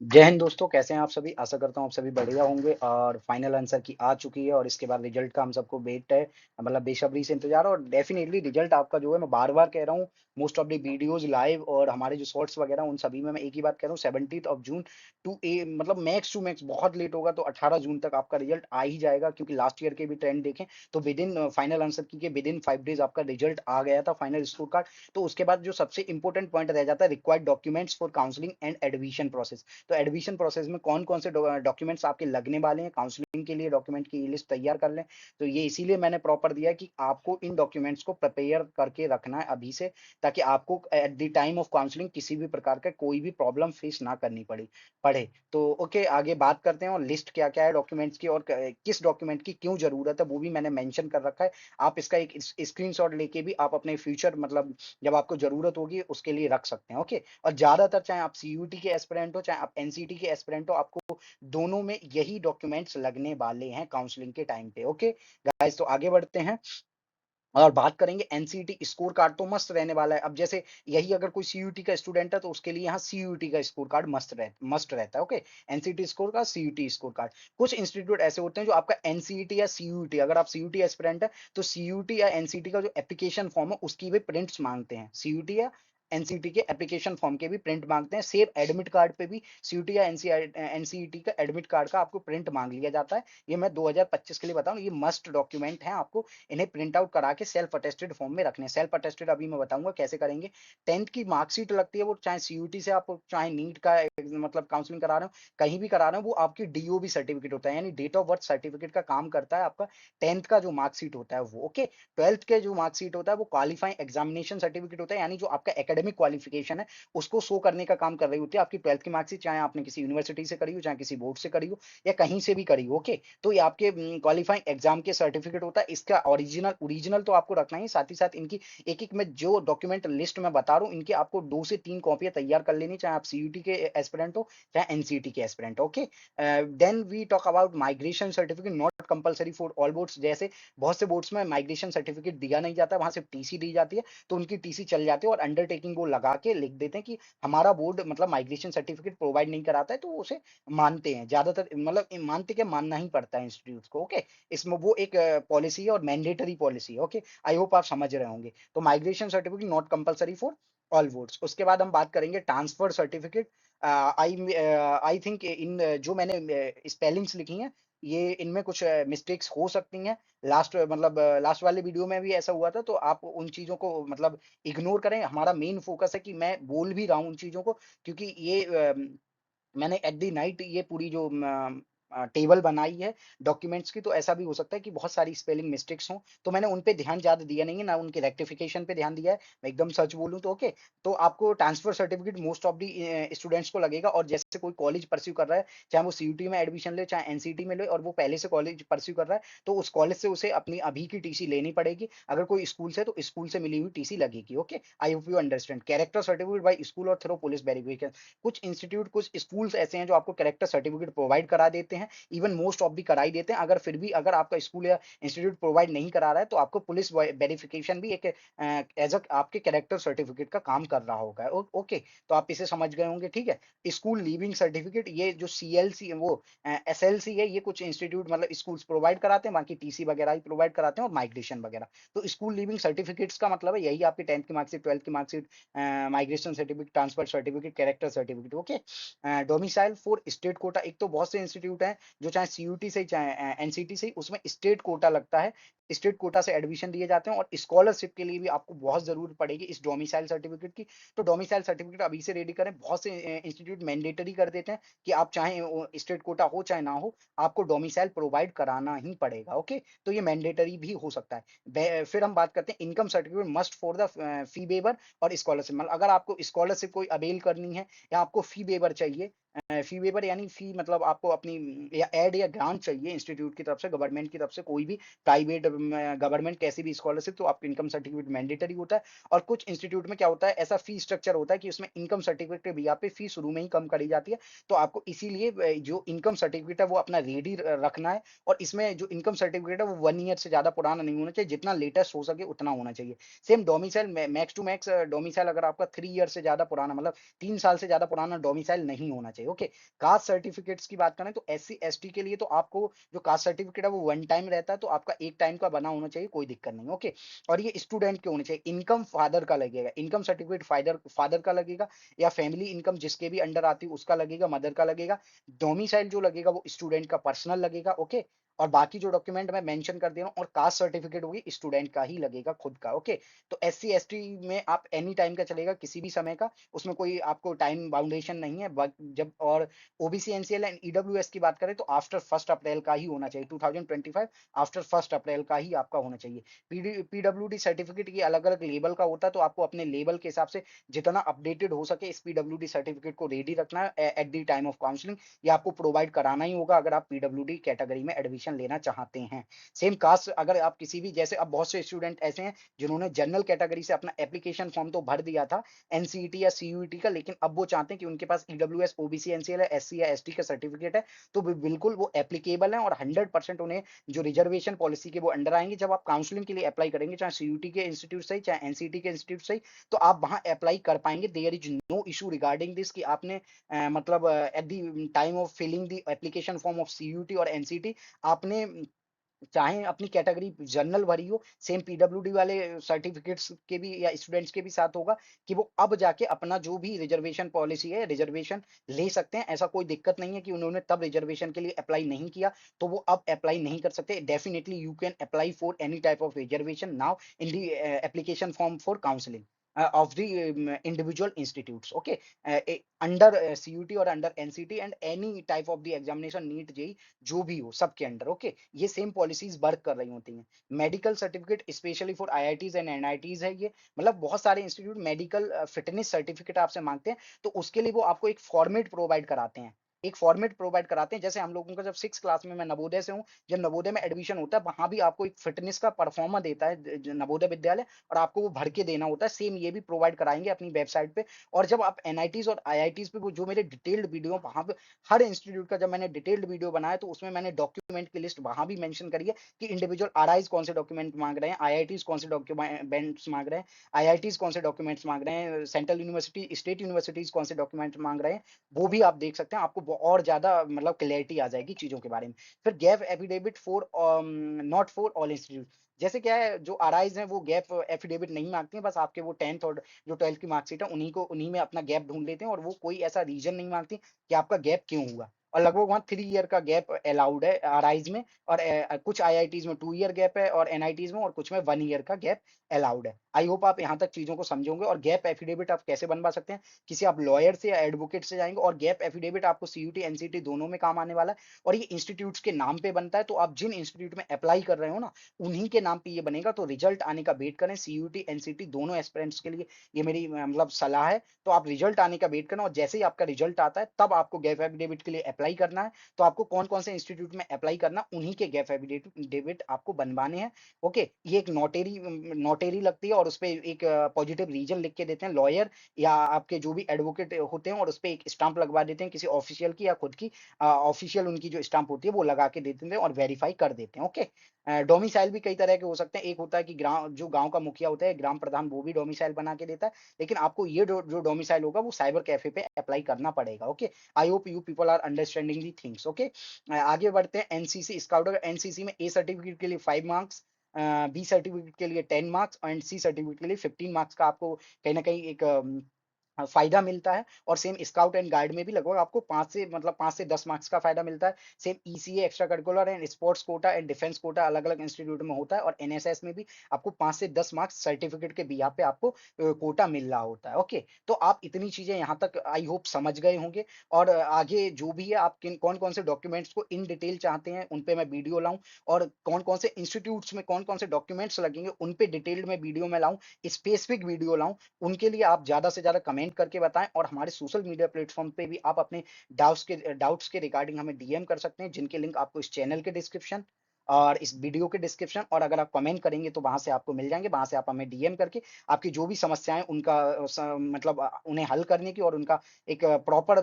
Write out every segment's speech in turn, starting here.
जय हिंद दोस्तों, कैसे हैं आप सभी। आशा करता हूँ आप सभी बढ़िया होंगे और फाइनल आंसर की आ चुकी है और इसके बाद रिजल्ट का हम सबको वेट है, मतलब बेसब्री से इंतजार है। और डेफिनेटली रिजल्ट आपका जो है, मैं बार बार कह रहा हूँ, most of the videos live और हमारे जो शॉर्ट्स वगैरह उन सभी में मैं एक ही बात कह रहा हूँ, 17 जून टू ए, मतलब मैक्स टू मैक्स, बहुत लेट होगा तो 18 जून तक आपका रिजल्ट आ ही जाएगा। क्योंकि लास्ट ईयर के भी ट्रेंड देखें तो विद इन फाइनल आंसर की के विद इन 5 डेज आपका रिजल्ट आ गया था, फाइनल स्कोर कार्ड। तो उसके बाद जो सबसे इंपॉर्टेंट पॉइंट रह जाता है, required documents for counselling and admission process. तो एडमिशन प्रोसेस में कौन कौन से डॉक्यूमेंट्स आपके लगने वाले हैं, काउंसलिंग के लिए डॉक्यूमेंट की लिस्ट तैयार कर लें। तो ये इसीलिए मैंने प्रॉपर दिया है कि आपको इन डॉक्यूमेंट्स को प्रिपेयर करके रखना है अभी से, ताकि आपको eight the time of counselling किसी भी प्रकार का कोई भी प्रॉब्लम फेस ना करनी पड़े। तो ओके, आगे बात करते हैं और लिस्ट क्या क्या है डॉक्यूमेंट्स की और किस डॉक्यूमेंट की क्यों जरूरत है वो भी मैंने मेंशन कर रखा है। आप इसका एक स्क्रीनशॉट लेके भी आप अपने फ्यूचर, मतलब जब आपको जरूरत होगी उसके लिए रख सकते हैं। ओके, और ज्यादातर चाहे आप सीयूटी के एस्पिरेंट हो चाहे आप एनसीटी के एस्पिरेंट हो, आपको दोनों में यही डॉक्यूमेंट्स लगने वाले हैं काउंसलिंग के टाइम पे। ओके गाइस, तो आगे बढ़ते हैं और बात करेंगे। एनसीईटी स्कोर कार्ड तो मस्त रहने वाला है। अब जैसे यही अगर कोई सीयूटी का स्टूडेंट है तो उसके लिए यहाँ सीयूटी का स्कोर कार्ड मस्ट रहता है। Okay, NCET score card, CUET score card. कुछ इंस्टीट्यूट ऐसे होते हैं जो आपका एनसीईटी या सीयूटी, अगर आप सीयूटी एस्पिरेंट है तो सीयूटी या एनसीईटी का जो एप्लीकेशन फॉर्म है उसकी भी प्रिंट्स मांगते हैं। सीयूटी या एनसीईटी के एप्लीकेशन फॉर्म के भी प्रिंट मांगते हैं। सेम एडमिट कार्ड पे भी सीयूटी या एनसीईटी का एडमिट कार्ड का आपको प्रिंट मांग लिया जाता है। ये मैं 2025 के लिए बताऊं, ये मस्ट डॉक्यूमेंट है, आपको इन्हें प्रिंट आउट करा के सेल्फ अटेस्टेड फॉर्म में रखने। सेल्फ अटेस्टेड अभी मैं बताऊंगा कैसे करेंगे। 10th की मार्कशीट लगती है, वो चाहे सीयूटी से आप चाहे नीट का मतलब काउंसलिंग करा रहे हो, कहीं भी करा रहे हो, वो आपकी डीओबी सर्टिफिकेट होता है, यानी डेट ऑफ बर्थ सर्टिफिकेट का काम करता है आपका 10th का जो मार्कशीट होता है वो। ओके, 12th के जो मार्कशीट होता है वो क्वालिफाइंग एग्जामिनेशन सर्टिफिकेट होता है, यानी जो आपका एकेडमिक क्वालिफिकेशन है उसको शो करने का काम कर रही होती है आपकी 12th की मार्कशीट, चाहे आपने किसी यूनिवर्सिटी से करी हो, चाहे किसी बोर्ड से करी हो, या कहीं से भी करी हो। ओके, तो ये आपके क्वालिफाइंग एग्जाम के सर्टिफिकेट होता है। इसका ओरिजिनल ओरिजिनल तो आपको रखना ही, साथ ही साथ इनकी एक एक में जो डॉक्यूमेंट लिस्ट में बता रहा हूँ, इनकी आपको 2 से 3 कॉपियां तैयार कर लेनी, चाहे आप सीयूटी के एस्पिरेंट हो चाहे एनसीटी के aspirant. Okay, then we talk about migration certificate, not compulsory for all boards. जैसे बहुत से बोर्ड्स में माइग्रेशन सर्टिफिकेट दिया नहीं जाता, वहां सिर्फ टीसी दी जाती है, तो उनकी टीसी चल जाती है और अंडरटेकिंग वो लगा के लिख देते हैं कि हमारा बोर्ड मतलब माइग्रेशन सर्टिफिकेट प्रोवाइड नहीं कराता है, तो उसे मानते हैं ज्यादातर, मतलब मानते क्या, मानना ही पड़ता है इंस्टीट्यूट को। ओके, इसमें वो एक पॉलिसी है और मैंडेटरी पॉलिसी है। ओके, आई होप आप समझ रहे होंगे। तो migration certificate not compulsory for all boards. उसके बाद हम बात करेंगे transfer certificate. I think in जो मैंने स्पेलिंग्स लिखी हैं, ये इनमें कुछ मिस्टेक्स हो सकती हैं। लास्ट मतलब लास्ट वाले वीडियो में भी ऐसा हुआ था, तो आप उन चीजों को मतलब इग्नोर करें। हमारा मेन फोकस है कि मैं बोल भी रहा हूँ उन चीजों को, क्योंकि ये मैंने एट दी नाइट ये पूरी जो टेबल बनाई है डॉक्यूमेंट्स की, तो ऐसा भी हो सकता है कि बहुत सारी स्पेलिंग मिस्टेक्स हों, तो मैंने उन पे ध्यान ज्यादा दिया नहीं है, ना उनके रेक्टिफिकेशन पे ध्यान दिया है। मैं एकदम सच बोलूं तो ओके, तो आपको transfer certificate most of the students को लगेगा। और जैसे कोई कॉलेज परस्यू कर रहा है, चाहे वो सीयूटी में एडमिशन ले चाहे एनसीटी में ले, और वो पहले से कॉलेज परस्यू कर रहा है, तो उस कॉलेज से उसे अपनी अभी की टीसी लेनी पड़ेगी। अगर कोई स्कूल से तो स्कूल से मिली हुई टीसी लगेगी। Okay, I hope you understand. Character certificate by school और थ्रो पुलिस वेरिफिकेशन। कुछ इंस्टीट्यूट, कुछ स्कूल्स ऐसे हैं जो आपको कैरेक्टर सर्टिफिकेट प्रोवाइड करा देते हैं, इवन मोस्ट ऑफ भी कराई देते हैं। अगर फिर भी अगर आपका स्कूल या इंस्टीट्यूट प्रोवाइड नहीं करा रहा है, तो आपको पुलिस वेरिफिकेशन भी एक एज अ आपके कैरेक्टर सर्टिफिकेट का काम कर रहा होगा। ओके, तो आप इसे समझ गए होंगे। ठीक है, स्कूल लीविंग सर्टिफिकेट, ये जो सीएलसी है वो एसएलसी है, ये कुछ इंस्टीट्यूट मतलब स्कूल्स प्रोवाइड कराते हैं, बाकी टीसी वगैरह ही प्रोवाइड कराते हैं, और माइग्रेशन वगैरह। तो स्कूल लीविंग सर्टिफिकेट्स का मतलब है यही आपकी 10th की मार्कशीट, 12th की marksheet, migration certificate, transfer certificate, character certificate. Okay, domicile for state quota, एक तो बहुत से इंस्टीट्यूट हैं जो चाहे सीयूटी से चाहे एनसीटी से, उसमें स्टेट कोटा लगता है, स्टेट कोटा से एडमिशन दिए जाते हैं। और स्कॉलरशिप के लिए भी आपको बहुत जरूरत पड़ेगी इस डोमिसाइल सर्टिफिकेट की। तो डोमिसाइल सर्टिफिकेट अभी से रेडी करें। बहुत से इंस्टीट्यूट मैंडेटरी कर देते हैं कि आप चाहे स्टेट कोटा हो चाहे ना हो, आपको डोमिसाइल प्रोवाइड कराना ही पड़ेगा। ओके, तो ये मैंडेटरी भी हो सकता है। फिर हम बात करते हैं income certificate must for the fee waiver और स्कॉलरशिप। मतलब अगर आपको स्कॉलरशिप कोई अवेल करनी है या आपको फी वेवर चाहिए, फी वेवर यानी फी मतलब आपको अपनी या एड या ग्रांट चाहिए इंस्टीट्यूट की तरफ से, गवर्नमेंट की तरफ से, कोई भी प्राइवेट गवर्नमेंट कैसी भी स्कॉलरशिप, तो आपका इनकम सर्टिफिकेट मैंडेटरी होता है। और कुछ इंस्टीट्यूट में क्या होता है, ऐसा फी स्ट्रक्चर होता है कि उसमें इनकम सर्टिफिकेट के बिहाफ पे फी शुरू में ही कम करी जाती है। तो आपको इसीलिए जो इनकम सर्टिफिकेट है वो अपना रेडी रखना है। और इसमें जो इनकम सर्टिफिकेट है वो 1 ईयर से ज़्यादा पुराना नहीं होना चाहिए, जितना लेटेस्ट हो सके उतना होना चाहिए। Same domicile max to max domicile अगर आपका 3 ईयर से ज़्यादा पुराना, मतलब 3 साल से ज़्यादा पुराना डोमिसाइल नहीं होना चाहिए। ओके। कास्ट सर्टिफिकेट्स की बात करें तो एससी एसटी के लिए तो आपको जो कास्ट सर्टिफिकेट है वो वन टाइम रहता है, तो आपका एक टाइम का बना होना चाहिए, कोई दिक्कत नहीं। ओके। और ये स्टूडेंट के होने चाहिए। इनकम फादर का लगेगा, इनकम सर्टिफिकेट फादर फादर का लगेगा, या फैमिली इनकम जिसके भी अंडर आती है उसका लगेगा, मदर का लगेगा। डोमिसाइल जो लगेगा वो स्टूडेंट का पर्सनल लगेगा। ओके। और बाकी जो डॉक्यूमेंट मैं मेंशन कर दे रहा हूँ, और कास्ट सर्टिफिकेट होगी स्टूडेंट का ही लगेगा, खुद का। ओके। तो एससी एसटी में आप एनी टाइम का चलेगा, किसी भी समय का, उसमें कोई आपको टाइम बाउंडेशन नहीं है। जब और ओबीसी एनसीएल एंड ईडब्ल्यूएस की बात करें तो आफ्टर 1 अप्रैल का ही होना चाहिए, 2025 आफ्टर 1 अप्रैल का ही आपका होना चाहिए। पीडब्ल्यूडी सर्टिफिकेट की अलग अलग लेवल का होता है, तो आपको अपने लेवल के हिसाब से जितना अपडेटेड हो सके इस पीडब्ल्यूडी सर्टिफिकेट को रेडी रखना है eight the time of counselling. ये आपको प्रोवाइड कराना ही होगा अगर आप पीडब्ल्यूडी कैटेगरी में एडमिशन लेना चाहते हैं। सेम कास्ट अगर आप किसी भी, जैसे अब बहुत से स्टूडेंट ऐसे हैं जिन्होंने जनरल कैटेगरी से अपना एप्लीकेशन फॉर्म तो भर दिया था एनसीईटी या सीयूईटी का, लेकिन अब वो चाहते हैं कि उनके पास ईडब्ल्यूएस ओबीसी एनसीएल है, एससी या एसटी का सर्टिफिकेट है, तो बिल्कुल वो एप्लीकेबल है और 100% उन्हें जो रिजर्वेशन पॉलिसी के वो अंडर आएंगे। जब आप काउंसलिंग के लिए अप्लाई करेंगे, चाहे सीयूटी के इंस्टीट्यूट से ही चाहे एनसीईटी के इंस्टीट्यूट से ही, तो आप वहां अप्लाई कर पाएंगे। There is no issue regarding this कि आपने मतलब at the time of filling the application form of CUET और एनसीईटी आपने चाहे अपनी कैटेगरी जनरल भरी हो, सेम पीडब्ल्यूडी वाले सर्टिफिकेट्स के भी या स्टूडेंट्स के भी साथ होगा कि वो अब जाके अपना जो भी रिजर्वेशन पॉलिसी है रिजर्वेशन ले सकते हैं। ऐसा कोई दिक्कत नहीं है कि उन्होंने तब रिजर्वेशन के लिए अप्लाई नहीं किया तो वो अब अप्लाई नहीं कर सकते। Definitely you can apply for any type of reservation now in the application form for counselling of the individual institutes. Okay. Under CUT और under NCET and any type of the examination, NEET JEE जो भी हो सबके अंडर। Okay. ये same policies work कर रही होती हैं। Medical certificate specially for IITs and NITs है ये, मतलब बहुत सारे इंस्टीट्यूट मेडिकल फिटनेस सर्टिफिकेट आपसे मांगते हैं, तो उसके लिए वो आपको एक फॉर्मेट प्रोवाइड कराते हैं। एक फॉर्मेट प्रोवाइड कराते हैं, जैसे हम लोगों का जब 6 क्लास में, मैं नवोदय से हूँ, जब नवोदय में एडमिशन होता है वहां भी आपको एक फिटनेस का परफॉर्मा देता है नवोदय विद्यालय, और आपको वो भर के देना होता है। सेम ये भी प्रोवाइड कराएंगे अपनी वेबसाइट पे। और जब आप एनआईटीज और आईआईटीज पे वो जो मेरे डिटेल्ड वीडियो वहां पे, हर इंस्टीट्यूट का जब मैंने डिटेल्ड वीडियो बनाया तो उसमें मैंने डॉक्यूमेंट की लिस्ट वहां भी मेंशन करी है कि इंडिविजुअल आरआईज कौन से डॉक्यूमेंट मांग रहे हैं, आईआईटीज कौन से डॉक्यूमेंट्स मांग रहे हैं, आईआईटीज कौन से डॉक्यूमेंट्स मांग रहे हैं, सेंट्रल यूनिवर्सिटी स्टेट यूनिवर्सिटीज कौन से डॉक्यूमेंट मांग रहे हैं, वो भी आप देख सकते हैं। आपको और ज्यादा मतलब क्लैरिटी आ जाएगी चीजों के बारे में। फिर gap affidavit for not for all institute. जैसे क्या है, जो आरआईज हैं वो गैप एफिडेविट नहीं मांगते हैं, बस आपके वो 10th और जो 12th की मार्कशीट है उन्हीं में अपना गैप ढूंढ लेते हैं, और वो कोई ऐसा रीजन नहीं मांगती कि आपका गैप क्यों हुआ। और लगभग वहाँ 3 ईयर का गैप अलाउड है आरआईज में, और कुछ आईआईटीज में 2 ईयर गैप है, और एनआईटीज में और कुछ में 1 ईयर का गैप अलाउड है। आई होप आप यहाँ तक चीजों को समझोगे। और गैप एफिडेविट आप कैसे बनवा सकते हैं, किसी आप लॉयर से या एडवोकेट से जाएंगे, और गैप एफिडेविट आपको सीयूटी एनसीटी दोनों में काम आने वाला है, और ये इंस्टीट्यूट्स के नाम पे बनता है। तो आप जिन इंस्टीट्यूट में अप्लाई कर रहे हो ना, उन्हीं के नाम पे ये बनेगा। तो रिजल्ट आने का वेट करें, सीयूटी एनसीटी दोनों एस्पिरेंट्स के लिए ये मेरी मतलब सलाह है। तो आप रिजल्ट आने का वेट करना, और जैसे ही आपका रिजल्ट आता है तब आपको गैप एफिडेविट के लिए अप्लाई करना है। तो आपको कौन कौन से इंस्टीट्यूट में अप्लाई करना, उन्हीं के गैप एफिडेविट आपको बनवाने हैं। ओके। ये एक नोटेरी नोटेरी लगती है, और उस पर एक पॉजिटिव रीजन लिख के देते हैं लॉयर या आपके जो भी एडवोकेट होते हैं, और उस पर एक स्टाम्प लगवा देते हैं किसी ऑफिशियल की या खुद की ऑफिशियल उनकी जो स्टाम्प होती है वो लगा के देते हैं और वेरीफाई कर देते हैं। ओके। डोमिसाइल भी कई तरह के हो सकते हैं। एक होता है कि जो गांव का मुखिया होता है, ग्राम प्रधान, वो भी डोमिसाइल बना के देता है। लेकिन आपको ये जो डोमिसाइल होगा वो साइबर कैफे पे अप्लाई करना पड़ेगा। Okay. I hope you people are understanding the things. Okay. आगे बढ़ते हैं। एनसीसी स्काउट, एनसीसी में ए सर्टिफिकेट के लिए 5 मार्क्स, बी सर्टिफिकेट के लिए 10 मार्क्स, एंड सी सर्टिफिकेट के लिए 15 मार्क्स का आपको कहीं ना कहीं एक फायदा मिलता है। और सेम स्काउट एंड गाइड में भी लगभग आपको 5 से 10 मार्क्स का फायदा मिलता है। Same ECA extra curricular and sports quota and defence quota अलग अलग इंस्टीट्यूट में होता है, और एनएसएस में भी आपको 5 से 10 मार्क्स सर्टिफिकेट के बिहाफ पे आपको कोटा मिल रहा होता है। ओके। तो आप इतनी चीजें यहाँ तक आई होप समझ गए होंगे। और आगे जो भी है, आप किन कौन कौन से डॉक्यूमेंट्स को इन डिटेल चाहते हैं उन पे मैं वीडियो लाऊं, और कौन कौन से इंस्टीट्यूट्स में कौन कौन से डॉक्यूमेंट्स लगेंगे उन पे डिटेल्ड में वीडियो में लाऊं, स्पेसिफिक वीडियो लाऊं, उनके लिए आप ज्यादा से ज्यादा कमेंट करके बताएं। और हमारे सोशल मीडिया प्लेटफॉर्म पे भी आप अपने डाउट्स के रिगार्डिंग हमें डीएम कर सकते हैं, जिनके लिंक आपको इस चैनल के डिस्क्रिप्शन और इस वीडियो के डिस्क्रिप्शन, और अगर आप कमेंट करेंगे तो वहाँ से आपको मिल जाएँगे, वहाँ से आप हमें डीएम करके आपकी जो भी समस्याएँ उनका मतलब उन्हें हल करने की और उनका एक प्रॉपर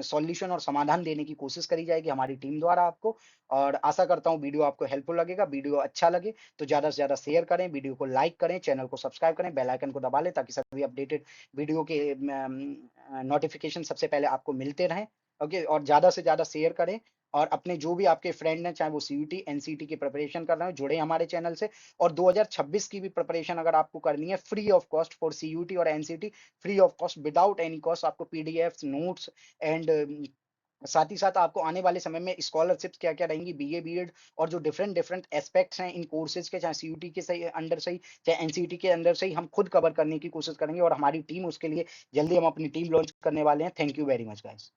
सॉल्यूशन और समाधान देने की कोशिश करी जाएगी हमारी टीम द्वारा आपको। और आशा करता हूँ वीडियो आपको हेल्पफुल लगेगा। वीडियो अच्छा लगे तो ज़्यादा से ज़्यादा शेयर करें, वीडियो को लाइक करें, चैनल को सब्सक्राइब करें, बेल आइकन को दबा लें ताकि सभी अपडेटेड वीडियो के नोटिफ़िकेशन सबसे पहले आपको मिलते रहें। ओके, और ज़्यादा से ज़्यादा शेयर करें, और अपने जो भी आपके फ्रेंड हैं, चाहे वो सीयूटी, एनसीटी की प्रिपरेशन कर रहे हो, जुड़े हमारे चैनल से। और 2026 की भी प्रिपरेशन अगर आपको करनी है free of cost for CUT और NCT, free of cost without any cost, आपको पीडीएफ्स, नोट्स एंड साथ ही साथ आपको आने वाले समय में स्कॉलरशिप्स क्या-क्या रहेंगी, बीए, बीएड और जो डिफरेंट डिफरेंट एस्पेक्ट्स हैं इन कोर्सेज़ के, चाहे सीयूटी के सही अंडर से ही, चाहे एनसीटी के अंदर से ही, हम खुद कवर करने की कोशिश करेंगे, और हमारी टीम उसके लिए जल्दी हम अपनी टीम लॉन्च करने वाले हैं। Thank you very much guys.